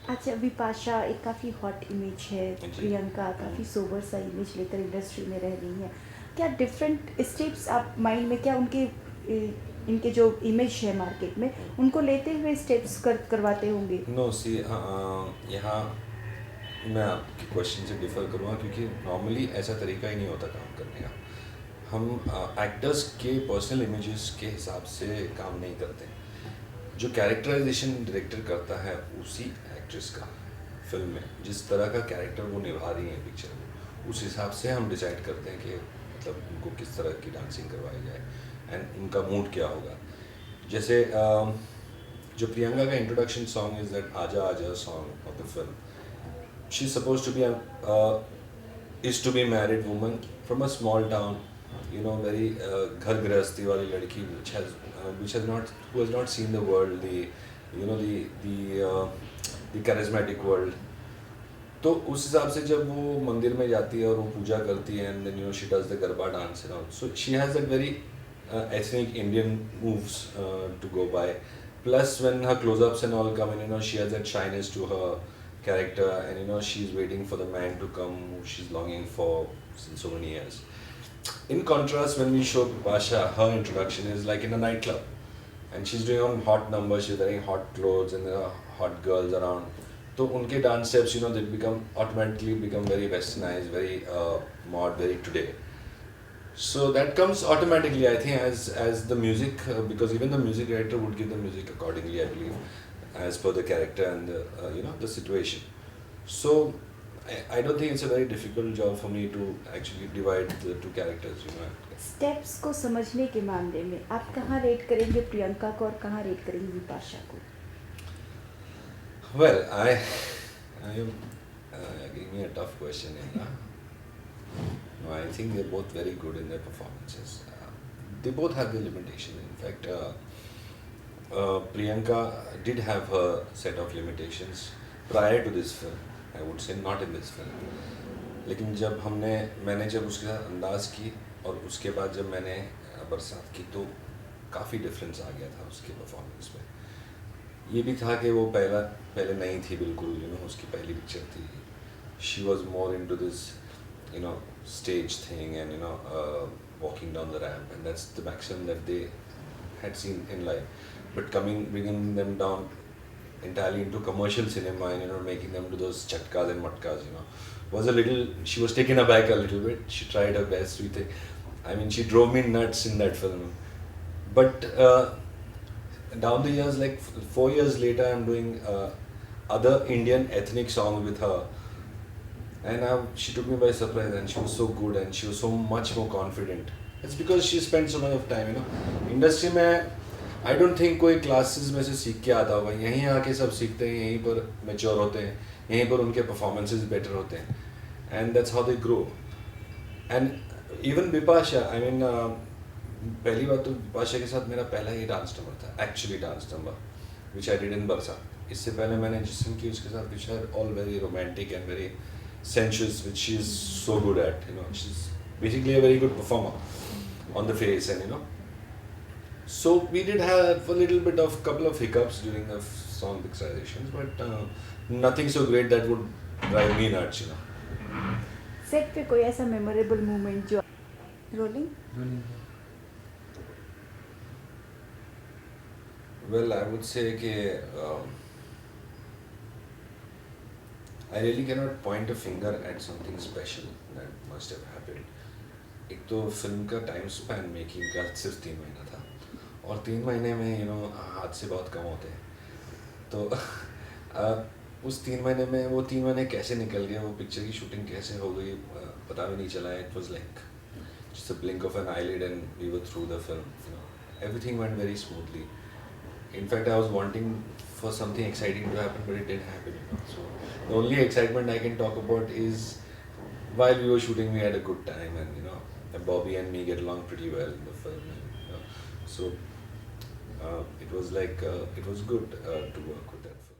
अच्छा, विपाशा एक काफ़ी हॉट इमेज है, जी। प्रियंका काफ़ी सोबर सा इमेज लेकर इंडस्ट्री में रह रही हैं। क्या डिफरेंट स्टेप्स आप माइंड में, क्या उनके इनके जो इमेज है मार्केट में, उनको लेते हुए स्टेप्स करवाते होंगे? नो सी, यहाँ मैं आपके क्वेश्चन से डिफ़र करूँगा, क्योंकि नॉर्मली ऐसा तरीका ही नहीं होता काम करने का। हम एक्टर्स के पर्सनल इमेजेस के हिसाब से काम नहीं करते। जो कैरेक्टराइजेशन डायरेक्टर करता है उसी एक्ट्रेस का फिल्म में जिस तरह का कैरेक्टर वो निभा रही है पिक्चर में, उस हिसाब से हम डिसाइड करते हैं कि मतलब उनको किस तरह की डांसिंग करवाई जाए एंड उनका मूड क्या होगा। जैसे जो प्रियंका का इंट्रोडक्शन सॉन्ग इज़ दैट आजा आजा song of the film. She is suppose to be is to be married woman from a small town, you know, very ghar grahasti wali ladki, which has not, who has not seen the world, the, you know, the charismatic world. तो उस हिसाब से जब वो मंदिर में जाती है और वो पूजा करती है and then you know she does the garba dance and all, so she has that very ethnic Indian moves to go by. Plus, when her close-ups and all come in, you know, she has that shyness to her character, and you know, she's waiting for the man to come who she's longing for since so many years. In contrast, when we show Basha, her introduction is like in a nightclub, and she's doing on hot numbers. She's wearing hot clothes, and there are hot girls around. तो उनके dance steps, you know, they become automatically become very westernise, very mod, very today. So that comes automatically, I think, as the music, because even the music director would give the music accordingly, I believe, as per the character and the, you know, the situation. So I don't think it's a very difficult job for me to actually divide the two characters, you know. Steps को समझने के मामले में आप कहाँ rate करेंगे प्रियंका को और कहाँ रेट करेंगे विपाशा को? Well, I am giving me a tough question here. No, I think they're both very good in their performances. They both have their limitations. In fact, Priyanka did have her set of limitations prior to this film. I would say not in this film. लेकिन जब मैंने जब उसके साथ अंदाज़ की और उसके बाद जब मैंने बरसात की, तो काफ़ी डिफरेंस आ गया था उसके परफॉर्मेंस में. ये भी था कि वो पहले नहीं थी बिल्कुल, यू नो, उसकी पहली पिक्चर थी. She was more into this, you know, stage thing, and you know, walking down the ramp, and that's the maximum that they had seen in life. But bringing them down entirely into commercial cinema, and you know, making them do those chatkas and matkas, you know, was a little, she was taken aback a little bit. She tried her best. I mean, she drove me nuts in that film. But down the years, like 4 years later, I'm doing other Indian ethnic songs with her, and she took me by surprise, and she was so good, and she was so much more confident. It's because she spent so much of time, you know. Industry में I don't think कोई classes में से सीख के आता होगा. यहीं आके सब सीखते हैं, यहीं पर मेच्योर होते हैं, यहीं पर उनके परफॉर्मेंसेज बेटर होते हैं, and that's how they grow. And even Bipasha, I mean, पहली बात तो विपाशा के साथ मेरा पहला ही डांस नंबर था, actually dance number, which I did in Barsaat. इससे पहले मैंने जिस फिल्म की उसके साथ, which are all very romantic and very sensuous, which she's so good at. You know, she's basically a very good performer on the face, and you know. So we did have a little bit of couple of hiccups during the song picturizations, but nothing so great that would drive me nuts, you know. Set पे कोई ऐसा memorable moment जो rolling? Well, I would say कि I really cannot point a finger at something special that must have happened. एक तो film का time span making का सिर्फ 3 महीना था, और 3 महीने में यू नो हादसे बहुत कम होते हैं. तो उस 3 महीने में, वो 3 महीने कैसे निकल गए, वो पिक्चर की शूटिंग कैसे हो गई, पता भी नहीं चला. It was like just a blink of an eyelid and we were through the film. You know, everything went very smoothly. In fact, I was wanting for something exciting to happen, but it didn't happen. You know? So the only excitement I can talk about is while we were shooting, we had a good time, and you know, Bobby and me get along pretty well in the film. And, you know, so it was like it was good to work with that film.